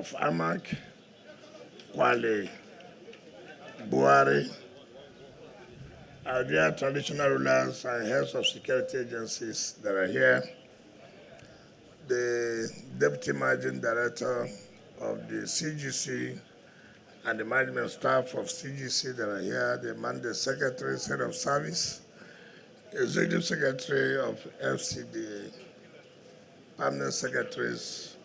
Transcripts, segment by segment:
of Amak, Kwale, Buhari, our dear traditional rulers and heads of security agencies that are here, the Deputy Managing Director of the CGC and the management staff of CGC that are here, the Secretary, Head of Service, Executive Secretary of FCT, Permanent Secretaries,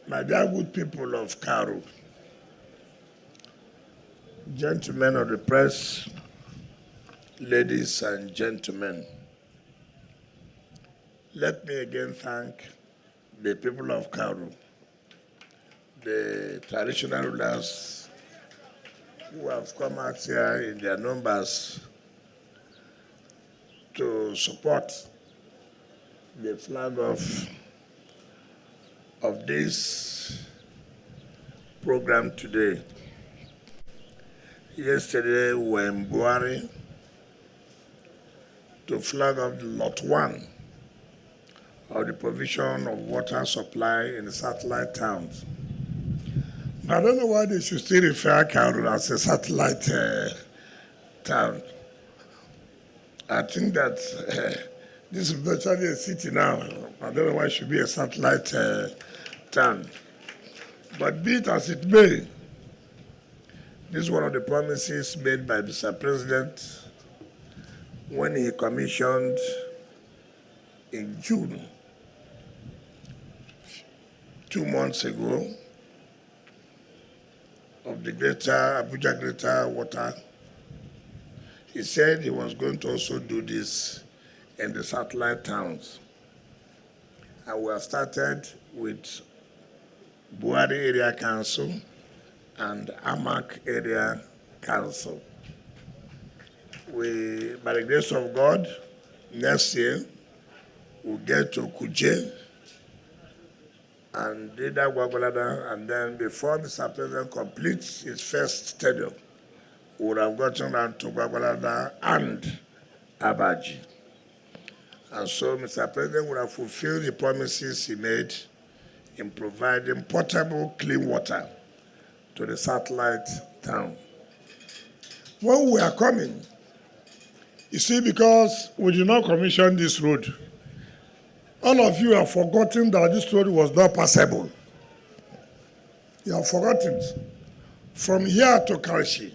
my dear good people of Karu, gentlemen of the press, ladies and gentlemen, let me again thank the people of Karu, the traditional rulers who have come out here in their numbers to support the flag of this program today. Yesterday we were in Buhari to flag off Lot 1 of the provision of water supply in the satellite towns. I don't know why they should still refer Kauru as a satellite town. I think that this is virtually a city now. I don't know why it should be a satellite town. But be it as it may, this is one of the promises made by Mr. President when he commissioned in June, 2 months ago, of the Abuja Greater Water. He said he was going to also do this in the satellite towns. And we have started with Buhari Area Council and Amak Area Council. We, by the grace of God, next year, we'll get to Kuje and Dida Gwagwalada, and then before Mr. President completes his first stadium, we would have gotten down to Gwagwalada and Abaji. And so Mr. President would have fulfilled the promises he made in providing potable, clean water to the satellite town. When we are coming, you see, because we did not commission this road, all of you have forgotten that this road was not passable. You have forgotten. From here to Karshi,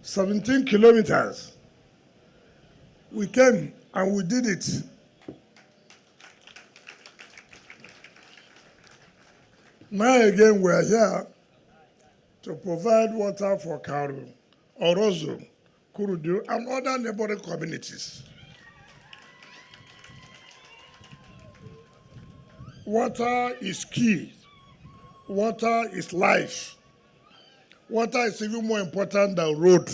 17 kilometers. We came and we did it. Now again, we are here to provide water for Karu, Orozo, Kurudu, and other neighboring communities. Water is key. Water is life. Water is even more important than road.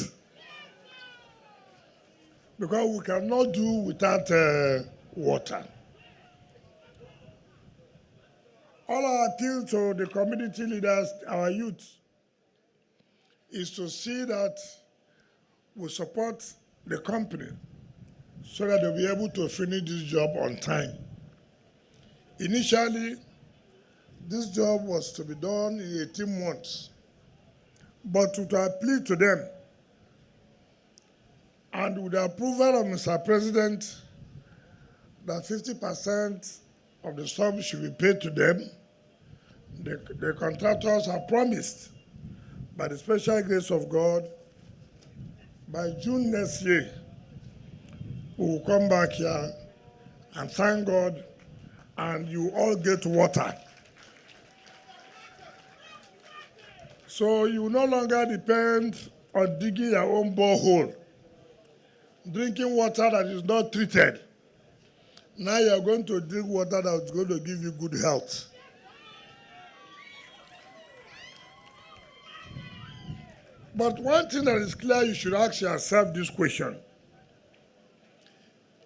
Because we cannot do without water. All our appeal to the community leaders, our youth, is to see that we support the company so that they'll be able to finish this job on time. Initially, this job was to be done in 18 months, but to appeal to them, and with the approval of Mr. President, that 50% of the sum should be paid to them, the contractors have promised, by the special grace of God, by June next year, we will come back here and thank God, and you all get water. So you no longer depend on digging your own borehole, drinking water that is not treated. Now you are going to drink water that is going to give you good health. But one thing that is clear, you should ask yourself this question.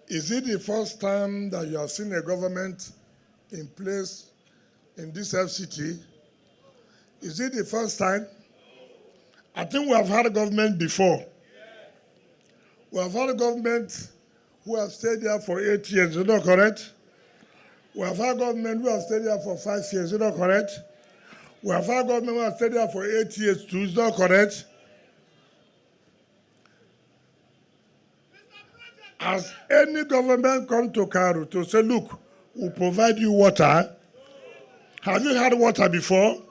Is it the first time that you have seen a government in place in this FCT? Is it the first time? I think we have had a government before. We have had a government who have stayed there for 8 years, is that correct? We have had government who have stayed here for 5 years, is that correct? We have had government who have stayed here for 8 years too, is that correct? Has any government come to Karu to say, look, we'll provide you water? Have you had water before?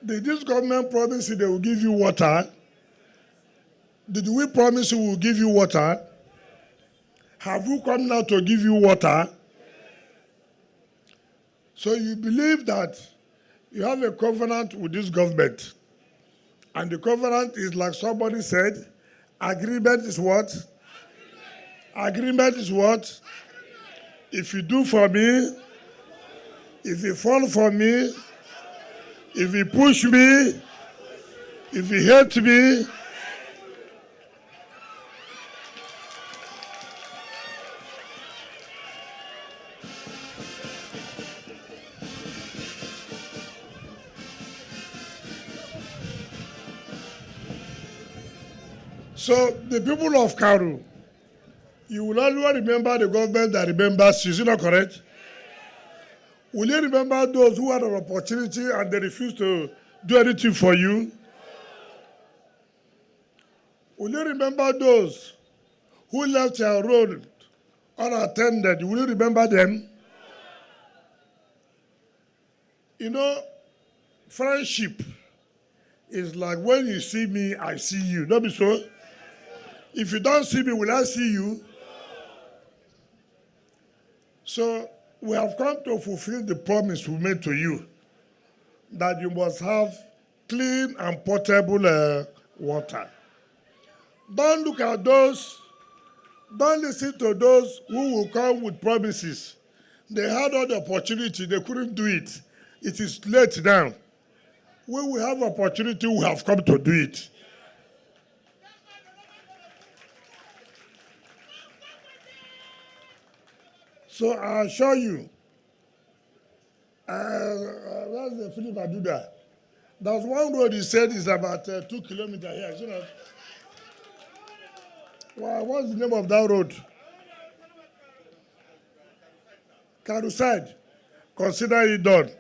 Did this government promise you they will give you water? Did we promise you we'll give you water? Have we come now to give you water? So you believe that you have a covenant with this government. And the covenant is like somebody said, agreement is what? Agreement is what? If you do for me, if you fall for me, if you push me, if you hate me, so the people of Karu, you will always remember the government that remembers you. Is it not correct? Will you remember those who had an opportunity and they refused to do anything for you? Will you remember those who left your road unattended? Will you remember them? You know, friendship is like when you see me, I see you. Don't be so. If you don't see me, will I see you? So we have come to fulfill the promise we made to you that you must have clean and potable water. Don't look at those, don't listen to those who will come with promises. They had all the opportunity, they couldn't do it. It is late now. When we have opportunity, we have come to do it. So I assure you, that's the Philip Aduda. There's one road he said is about 2 kilometers here, isn't it? Well, what's the name of that road? Karuside. Consider it done.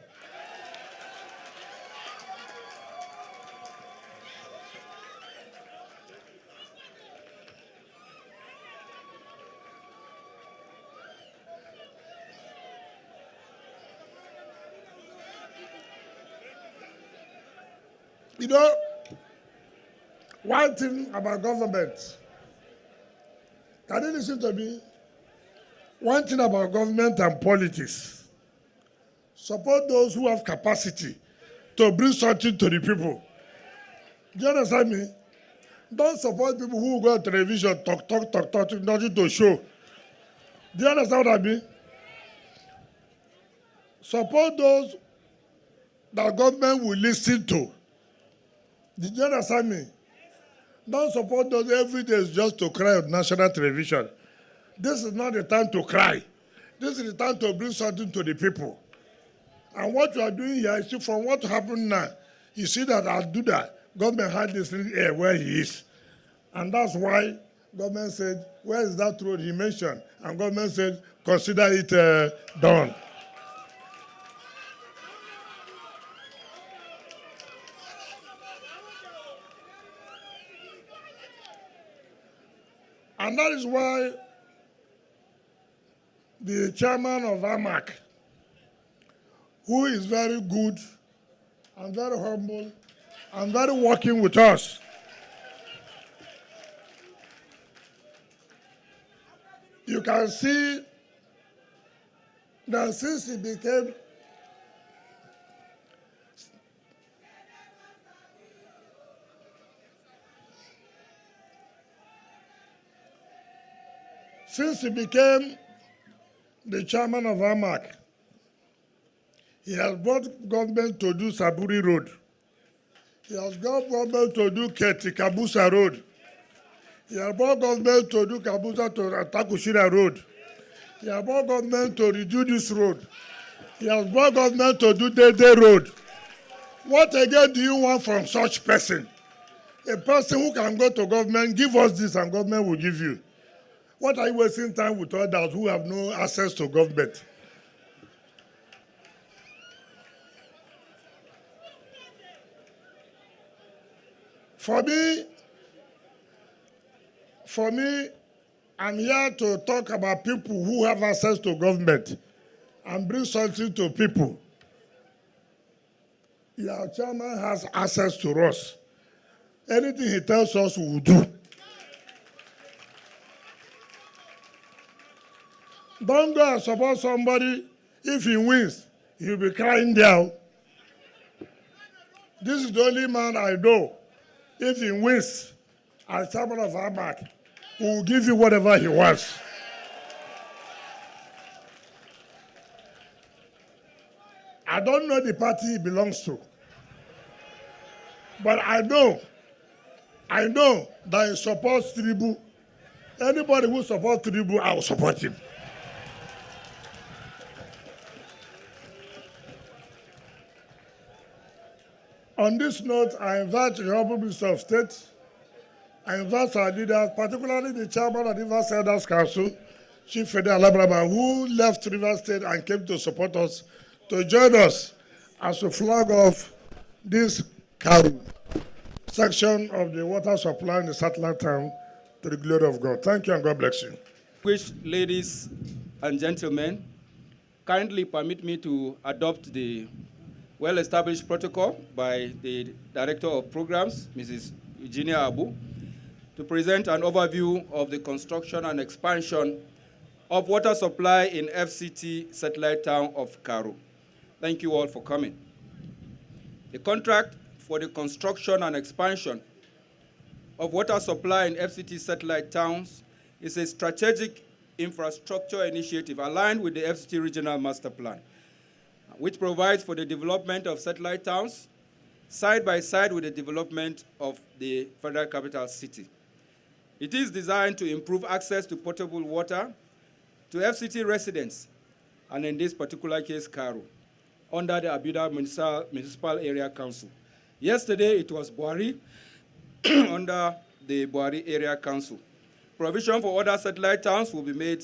You know, one thing about government, can you listen to me? One thing about government and politics, support those who have capacity to bring something to the people. Do you understand me? Don't support people who go on television, talk, nothing to show. Do you understand what I mean? Support those that government will listen to. Did you understand me? Don't support those every day just to cry on national television. This is not the time to cry. This is the time to bring something to the people. And what you are doing here, you see, from what happened now, you see that I'll do that. Government had this thing here where he is. And that's why government said, where is that road he mentioned? And government said, consider it done. And that is why the chairman of AMAC, who is very good and very humble and very working with us, you can see that since he became the chairman of AMAC, he has brought government to do Saburi Road. He has got government to do Kabusa Road. He has brought government to do Kabusa to Takushira Road. He has brought government to redo this road. He has brought government to do Dede Road. What again do you want from such person? A person who can go to government, give us this and government will give you. What are you wasting time with others who have no access to government? For me, I'm here to talk about people who have access to government and bring something to people. Our chairman has access to us. Anything he tells us, we will do. Don't go and support somebody. If he wins, he'll be crying down. This is the only man I know. If he wins, as chairman of AMAC, he will give you whatever he wants. I don't know the party he belongs to. But I know that he supports Tinubu. Anybody who supports Tinubu, I will support him. On this note, I invite the Honorable Minister of State, I invite our leaders, particularly the chairman of the Rivers Elders Council, Chief Federal Alabraba, who left Rivers State and came to support us, to join us as we flag off this Karu section of the water supply in the satellite town to the glory of God. Thank you and God bless you. Ladies and gentlemen, kindly permit me to adopt the well-established protocol by the Director of Programs, Mrs. Eugenia Abu, to present an overview of the construction and expansion of water supply in FCT satellite town of Karu. Thank you all for coming. The contract for the construction and expansion of water supply in FCT satellite towns is a strategic infrastructure initiative aligned with the FCT Regional Master Plan, which provides for the development of satellite towns side by side with the development of the Federal Capital City. It is designed to improve access to potable water to FCT residents, and in this particular case, Karu, under the Abuja Municipal Area Council. Yesterday, it was Buhari, under the Buhari Area Council. Provision for other satellite towns will be made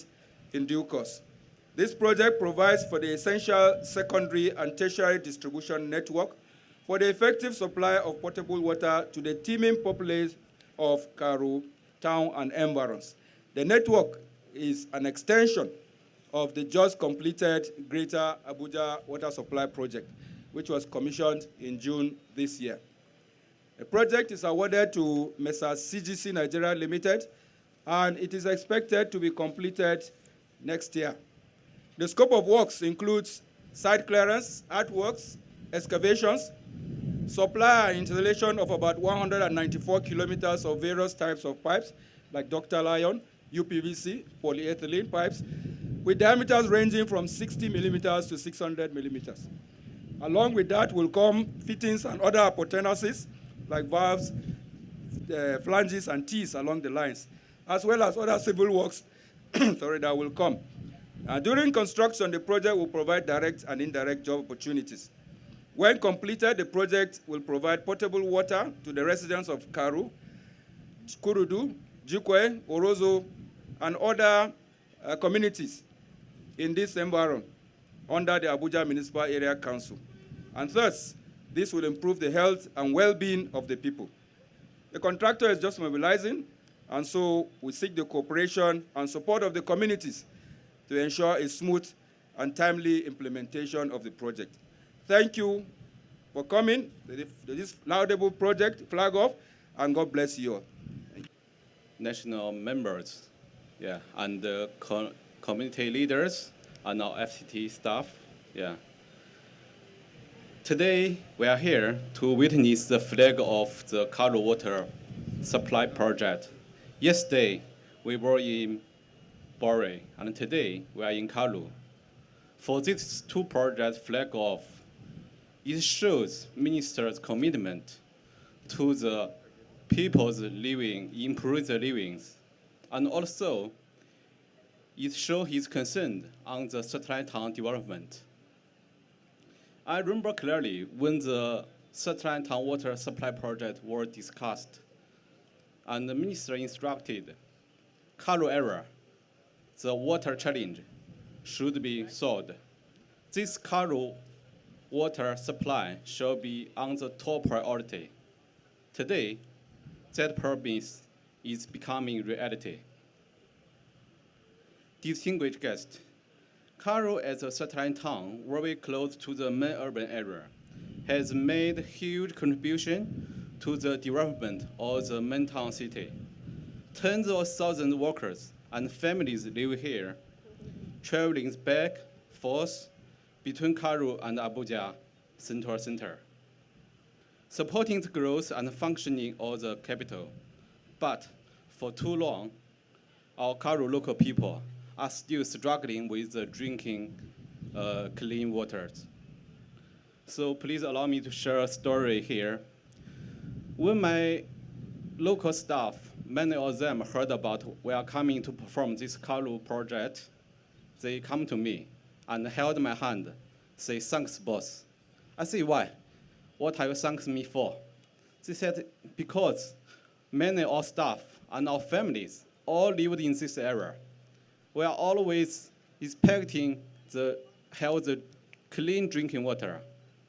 in due course. This project provides for the essential secondary and tertiary distribution network for the effective supply of potable water to the teeming populace of Karu town and environs. The network is an extension of the just completed Greater Abuja Water Supply Project, which was commissioned in June this year. The project is awarded to Messrs. CGC Nigeria Limited, and it is expected to be completed next year. The scope of works includes site clearance, earthworks, excavations, supply and installation of about 194 kilometers of various types of pipes, like ductile iron, UPVC, polyethylene pipes, with diameters ranging from 60 millimeters to 600 millimeters. Along with that will come fittings and other appurtenances, like valves, flanges, and teeth along the lines, as well as other civil works that will come. During construction, the project will provide direct and indirect job opportunities. When completed, the project will provide potable water to the residents of Karu, Kurudu, Jukwe, Orozo, and other communities in this environment under the Abuja Municipal Area Council. And thus, this will improve the health and well-being of the people. The contractor is just mobilizing, and so we seek the cooperation and support of the communities to ensure a smooth and timely implementation of the project. Thank you for coming to this laudable project, flag off, and God bless you all. National members, and the community leaders and our FCT staff, Today, we are here to witness the flag of the Karu water supply project. Yesterday, we were in Derail, and today, we are in Karu. For these two projects flag off, it shows minister's commitment to the people's living, improve the livings, and also it shows his concern on the satellite town development. I remember clearly when the satellite town water supply project were discussed, and the minister instructed Karu area the water challenge should be solved. This Karo water supply shall be on the top priority. Today, that promise is becoming reality. Distinguished guests, Karo, as a satellite town very close to the main urban area, has made huge contribution to the development of the main town city. Tens of thousands of workers and families live here, traveling back, forth, between Karo and Abuja central center, supporting the growth and functioning of the capital. But for too long, our Karo local people are still struggling with the drinking clean waters. So please allow me to share a story here. When my local staff, many of them heard about we are coming to perform this Karo project, they come to me and held my hand, say, thanks, boss. I say, why? What have you thanked me for? They said, because many of our staff and our families all lived in this area. We are always expecting the healthy, clean drinking water.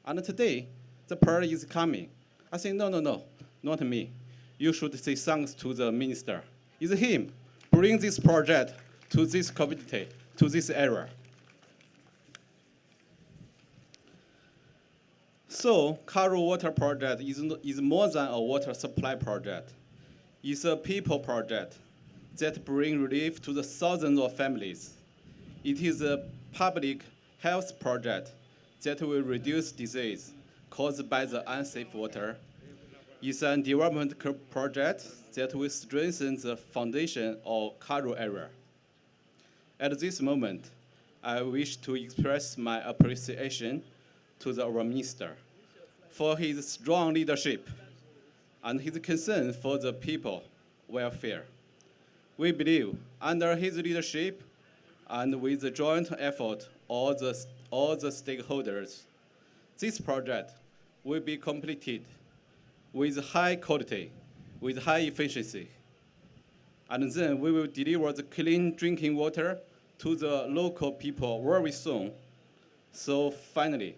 And today, the part is coming. I say, no, not me. You should say thanks to the minister. It's him. Bring this project to this community, to this area. So, Karo Water Project is more than a water supply project. It's a people project that brings relief to the thousands of families. It is a public health project that will reduce disease caused by the unsafe water. It's a development project that will strengthen the foundation of Karo area. At this moment, I wish to express my appreciation to our minister for his strong leadership and his concern for the people welfare. We believe under his leadership and with the joint effort of all the stakeholders, this project will be completed with high quality, with high efficiency. And then we will deliver the clean drinking water to the local people very soon. So finally,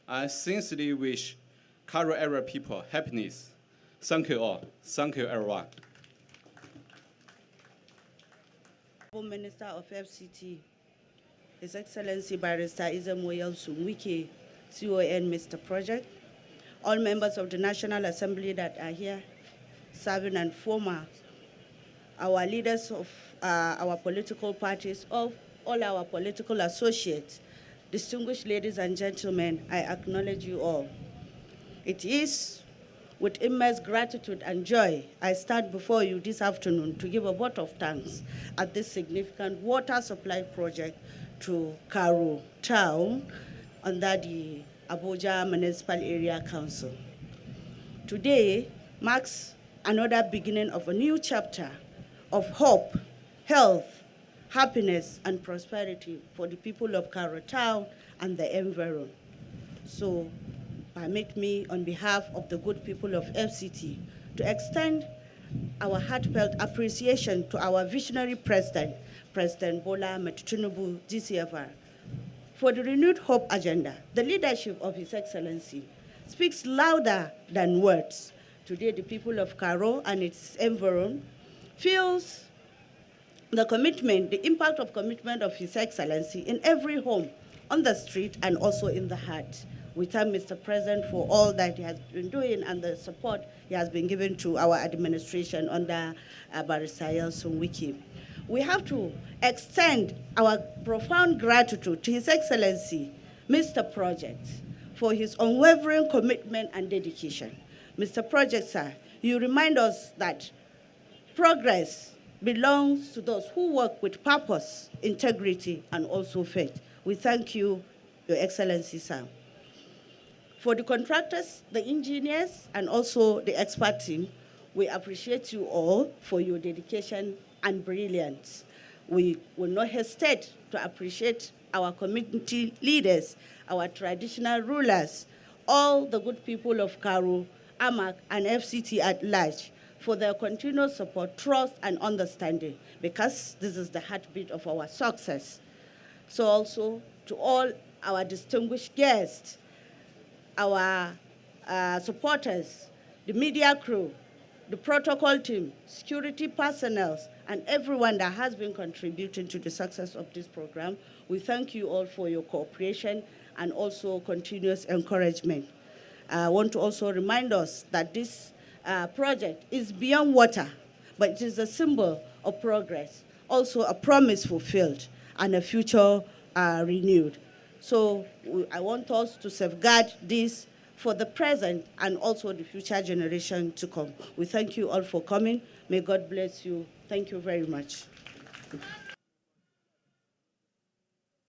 I sincerely wish Karo area people happiness. Thank you all. Thank you, everyone. Minister of FCT, His Excellency Barrister Izemoyel Sumwike, CON Mr. Project, all members of the National Assembly that are here, serving and former, our leaders of our political parties, all our political associates, distinguished ladies and gentlemen, I acknowledge you all. It is with immense gratitude and joy I stand before you this afternoon to give a vote of thanks at this significant water supply project to Karo Town under the Abuja Municipal Area Council. Today marks another beginning of a new chapter of hope, health, happiness, and prosperity for the people of Karo Town and the environment. So, permit me, on behalf of the good people of FCT, to extend our heartfelt appreciation to our visionary president, President Bola Ahmed Tinubu, GCFR, for the renewed hope agenda. The leadership of His Excellency speaks louder than words. Today, the people of Karo and its environment feels the commitment, the impact of commitment of His Excellency in every home, on the street, and also in the heart. We thank Mr. President for all that he has been doing and the support he has been giving to our administration under Barrister Sumwike. We have to extend our profound gratitude to His Excellency, Mr. Project, for his unwavering commitment and dedication. Mr. Project, sir, you remind us that progress belongs to those who work with purpose, integrity, and also faith. We thank you, Your Excellency, sir. For the contractors, the engineers, and also the expert team, we appreciate you all for your dedication and brilliance. We will not hesitate to appreciate our community leaders, our traditional rulers, all the good people of Karo, Amak, and FCT at large for their continued support, trust, and understanding, because this is the heartbeat of our success. So also to all our distinguished guests, our supporters, the media crew, the protocol team, security personnel, and everyone that has been contributing to the success of this program, we thank you all for your cooperation and also continuous encouragement. I want to also remind us that this project is beyond water, but it is a symbol of progress, also a promise fulfilled, and a future renewed. So I want us to safeguard this for the present and also the future generation to come. We thank you all for coming. May God bless you. Thank you very much.